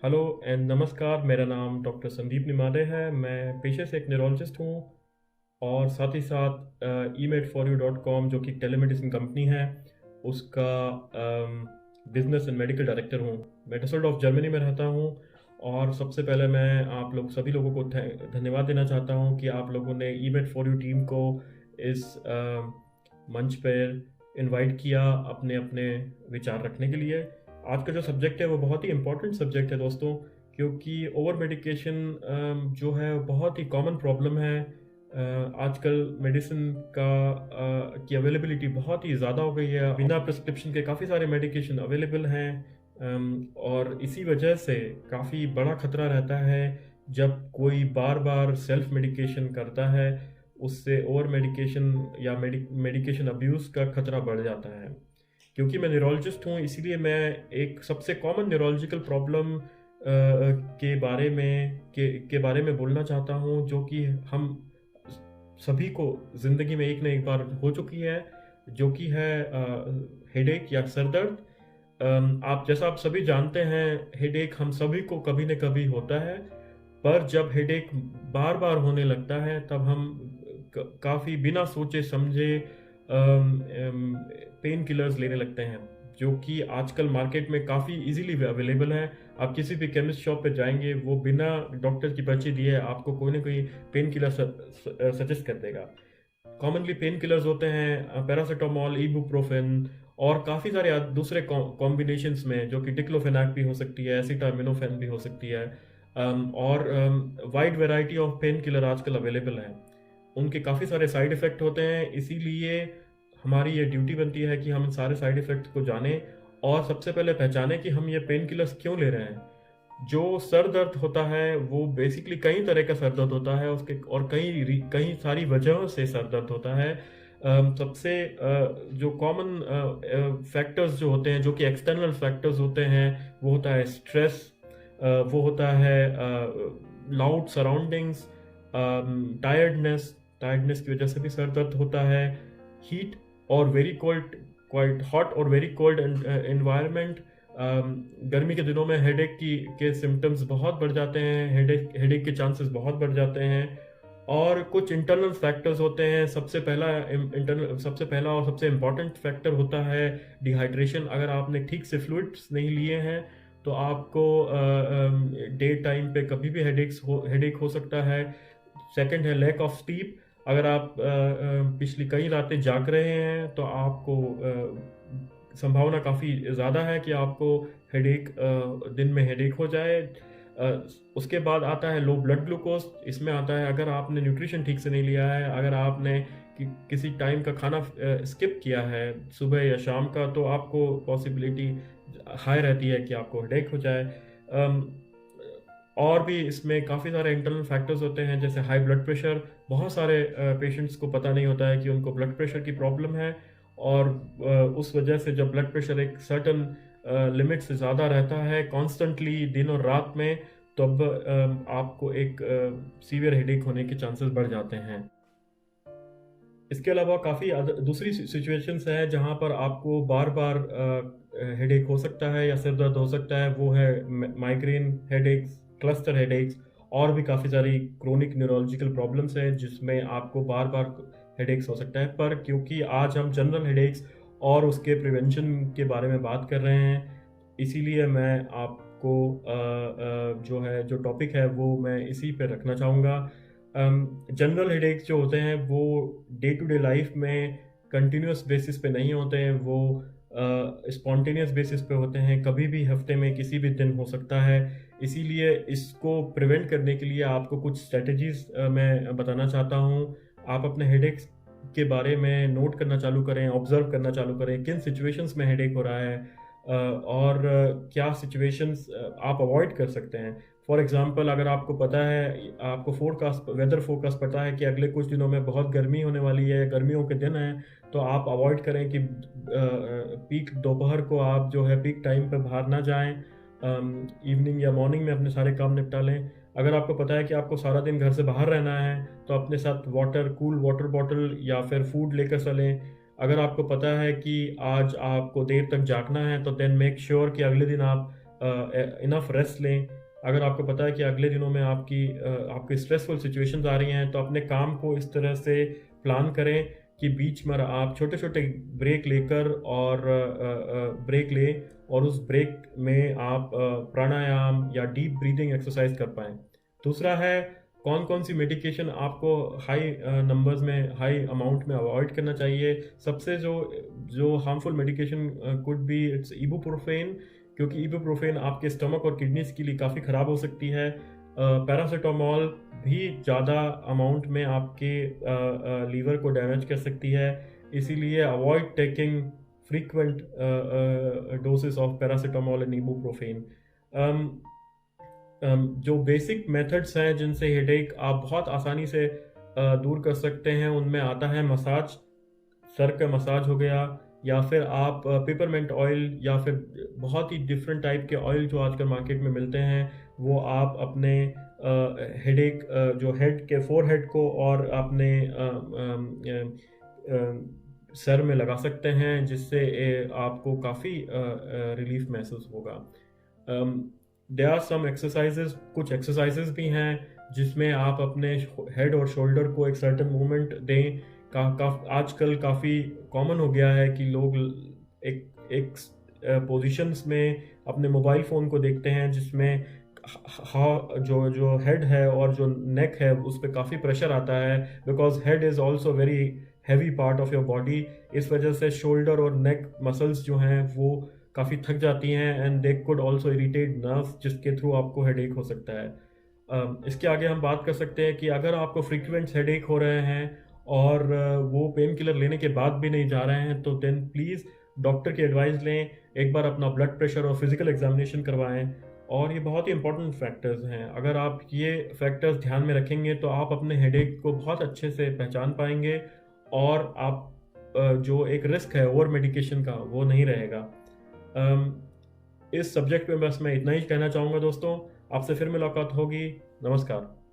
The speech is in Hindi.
हेलो एंड नमस्कार। मेरा नाम डॉक्टर संदीप निमाडे है। मैं पेशे से एक न्यूरोलॉजिस्ट हूँ और साथ ही साथ emed4u.com जो कि टेलीमेडिसिन कंपनी है उसका बिजनेस एंड मेडिकल डायरेक्टर हूँ। मैं डसल्डॉर्फ जर्मनी में रहता हूँ और सबसे पहले मैं आप लोग सभी लोगों को धन्यवाद देना चाहता हूँ कि आप लोगों ने emed4u टीम को इस मंच पर इनवाइट किया अपने अपने विचार रखने के लिए। आज का जो सब्जेक्ट है वो बहुत ही इम्पोर्टेंट सब्जेक्ट है दोस्तों, क्योंकि ओवर मेडिकेशन जो है बहुत ही कॉमन प्रॉब्लम है। आजकल मेडिसिन की अवेलेबिलिटी बहुत ही ज़्यादा हो गई है। बिना प्रिस्क्रिप्शन के काफ़ी सारे मेडिकेशन अवेलेबल हैं और इसी वजह से काफ़ी बड़ा खतरा रहता है जब कोई बार बार सेल्फ मेडिकेशन करता है, उससे ओवर मेडिकेशन या मेडिकेशन अब्यूज़ का खतरा बढ़ जाता है। क्योंकि मैं न्यूरोलॉजिस्ट हूँ इसीलिए मैं एक सबसे कॉमन न्यूरोलॉजिकल प्रॉब्लम के बारे में बोलना चाहता हूँ, जो कि हम सभी को ज़िंदगी में एक न एक बार हो चुकी है, जो कि है हेडेक या सर दर्द। आप सभी जानते हैं हेडेक हम सभी को कभी न कभी होता है, पर जब हेडेक बार बार होने लगता है तब हम काफ़ी बिना सोचे समझे पेन किलर्स लेने लगते हैं, जो कि आजकल मार्केट में काफ़ी इजीली अवेलेबल है। आप किसी भी केमिस्ट शॉप पे जाएंगे, वो बिना डॉक्टर की पर्ची दिए आपको कोई ना कोई पेन किलर सजेस्ट कर देगा। कॉमनली पेन किलर्स होते हैं पैरासीटामोल, इबुप्रोफेन और काफ़ी सारे दूसरे कॉम्बिनेशंस में, जो कि डिक्लोफेनाक भी हो सकती है, एसिटामिनोफेन भी हो सकती है। और wide variety of pain killer आजकल अवेलेबल हैं। उनके काफ़ी सारे साइड इफ़ेक्ट होते हैं, इसीलिए हमारी ये ड्यूटी बनती है कि हम इन सारे साइड इफ़ेक्ट को जानें और सबसे पहले पहचानें कि हम ये पेन किलर्स क्यों ले रहे हैं। जो सर दर्द होता है वो बेसिकली कई तरह का सर दर्द होता है उसके, और कई सारी वजहों से सर दर्द होता है। सबसे जो कॉमन फैक्टर्स जो होते हैं, जो कि एक्सटर्नल फैक्टर्स होते हैं, वो होता है स्ट्रेस, वो होता है लाउड सराउंडिंग्स, टायर्डनेस की वजह से भी सर दर्द होता है। हीट और वेरी कोल्ड, क्वाइट हॉट और वेरी कोल्ड एनवायरनमेंट, गर्मी के दिनों में हेडेक के सिम्टम्स बहुत बढ़ जाते हैं, हेडेक के चांसेस बहुत बढ़ जाते हैं। और कुछ इंटरनल फैक्टर्स होते हैं। सबसे पहला और सबसे इम्पॉर्टेंट फैक्टर होता है डिहाइड्रेशन। अगर आपने ठीक से फ्लूइड्स नहीं लिए हैं तो आपको डे टाइम पे कभी भी हेडेक हो सकता है। सेकंड है लैक ऑफ स्लीप। अगर आप पिछली कई रातें जाग रहे हैं तो आपको संभावना काफ़ी ज़्यादा है कि आपको दिन में हेडेक हो जाए। उसके बाद आता है लो ब्लड ग्लूकोज। इसमें आता है अगर आपने न्यूट्रिशन ठीक से नहीं लिया है, अगर आपने किसी टाइम का खाना स्किप किया है सुबह या शाम का, तो आपको पॉसिबिलिटी हाई रहती है कि आपको हेडेक हो जाए। और भी इसमें काफ़ी सारे इंटरनल फैक्टर्स होते हैं, जैसे हाई ब्लड प्रेशर। बहुत सारे पेशेंट्स को पता नहीं होता है कि उनको ब्लड प्रेशर की प्रॉब्लम है, और उस वजह से जब ब्लड प्रेशर एक सर्टन लिमिट से ज़्यादा रहता है कॉन्स्टेंटली दिन और रात में, तब आपको एक सीवियर हेडेक होने के चांसेस बढ़ जाते हैं। इसके अलावा काफ़ी दूसरी सिचुएशंस हैं जहाँ पर आपको बार बार हेडेक हो सकता है या सिर दर्द हो सकता है। वो है माइग्रेन हेडेक्स, क्लस्टर हेडेक्स, और भी काफ़ी सारी क्रोनिक न्यूरोलॉजिकल प्रॉब्लम्स हैं जिसमें आपको बार बार हेडेक्स हो सकता है। पर क्योंकि आज हम जनरल हेडेक्स और उसके प्रिवेंशन के बारे में बात कर रहे हैं, इसीलिए मैं आपको जो टॉपिक है वो मैं इसी पे रखना चाहूँगा। जनरल हेडेक्स जो होते हैं वो डे टू डे लाइफ में कंटिन्यूस बेसिस पे नहीं होते हैं, वो स्पॉन्टेनियस बेसिस पे होते हैं, कभी भी हफ्ते में किसी भी दिन हो सकता है। इसीलिए इसको प्रिवेंट करने के लिए आपको कुछ स्ट्रेटजीज मैं बताना चाहता हूँ। आप अपने हेडेक्स के बारे में नोट करना चालू करें, ऑब्जर्व करना चालू करें, किन सिचुएशंस में हेडेक हो रहा है और क्या सिचुएशंस आप अवॉइड कर सकते हैं। फॉर एग्जांपल, अगर आपको पता है, आपको वेदर फोरकास्ट पता है कि अगले कुछ दिनों में बहुत गर्मी होने वाली है, गर्मियों के दिन हैं, तो आप अवॉइड करें कि पीक दोपहर को आप जो है पीक टाइम पर बाहर ना जाएं। इवनिंग या मॉर्निंग में अपने सारे काम निपटा लें। अगर आपको पता है कि आपको सारा दिन घर से बाहर रहना है तो अपने साथ कूल वाटर बॉटल या फिर फूड लेकर चलें। अगर आपको पता है कि आज आपको देर तक जागना है तो देन मेक श्योर कि अगले दिन आप इनफ रेस्ट लें। अगर आपको पता है कि अगले दिनों में आपकी स्ट्रेसफुल सिचुएशंस आ रही हैं, तो अपने काम को इस तरह से प्लान करें कि बीच में आप छोटे छोटे ब्रेक लेकर और ब्रेक लें, और उस ब्रेक में आप प्राणायाम या डीप ब्रीदिंग एक्सरसाइज कर पाएँ। दूसरा है, कौन कौन सी मेडिकेशन आपको हाई नंबर्स में, हाई अमाउंट में अवॉइड करना चाहिए। सबसे जो जो harmful medication could be it's ibuprofen, क्योंकि इबुप्रोफेन आपके स्टमक और किडनीज के लिए काफ़ी ख़राब हो सकती है। पैरासीटामोल भी ज़्यादा अमाउंट में आपके लीवर को डैमेज कर सकती है, इसीलिए avoid taking frequent doses of paracetamol and ibuprofen. जो बेसिक मेथड्स हैं जिनसे हेडेक आप बहुत आसानी से दूर कर सकते हैं, उनमें आता है मसाज, सर का मसाज हो गया, या फिर आप पेपरमेंट ऑयल, या फिर बहुत ही डिफरेंट टाइप के ऑयल जो आजकल मार्केट में मिलते हैं, वो आप अपने हेडेक, जो हेड के फोरहेड को और अपने सर में लगा सकते हैं, जिससे आपको काफ़ी रिलीफ महसूस होगा। देयर आर सम एक्सरसाइजेज, कुछ एक्सरसाइजेज भी हैं जिसमें आप अपने हेड और शोल्डर को एक सर्टेन मूवमेंट दें। आजकल काफ़ी कॉमन हो गया है कि लोग एक एक पोजीशंस में अपने मोबाइल फ़ोन को देखते हैं, जिसमें जो हेड है और जो नेक है उस पर काफ़ी प्रेशर आता है, because head is also very heavy part of your body. इस वजह से शोल्डर और नेक मसल्स जो हैं वो काफ़ी थक जाती हैं, and they could also irritate nerves, जिसके थ्रू आपको हेडेक हो सकता है। इसके आगे हम बात कर सकते हैं कि अगर आपको फ्रीक्वेंट हेडेक हो रहे हैं और वो पेन किलर लेने के बाद भी नहीं जा रहे हैं, तो देन प्लीज़ डॉक्टर की एडवाइस लें, एक बार अपना ब्लड प्रेशर और फिजिकल एग्जामिनेशन करवाएं। और ये बहुत ही इंपॉर्टेंट फैक्टर्स हैं। अगर आप ये फैक्टर्स ध्यान में रखेंगे तो आप अपने हेडेक को बहुत अच्छे से पहचान पाएंगे, और आप जो एक रिस्क है ओवर मेडिकेशन का, वो नहीं रहेगा। इस सब्जेक्ट में बस मैं इतना ही कहना चाहूँगा दोस्तों। आपसे फिर मुलाकात होगी। नमस्कार।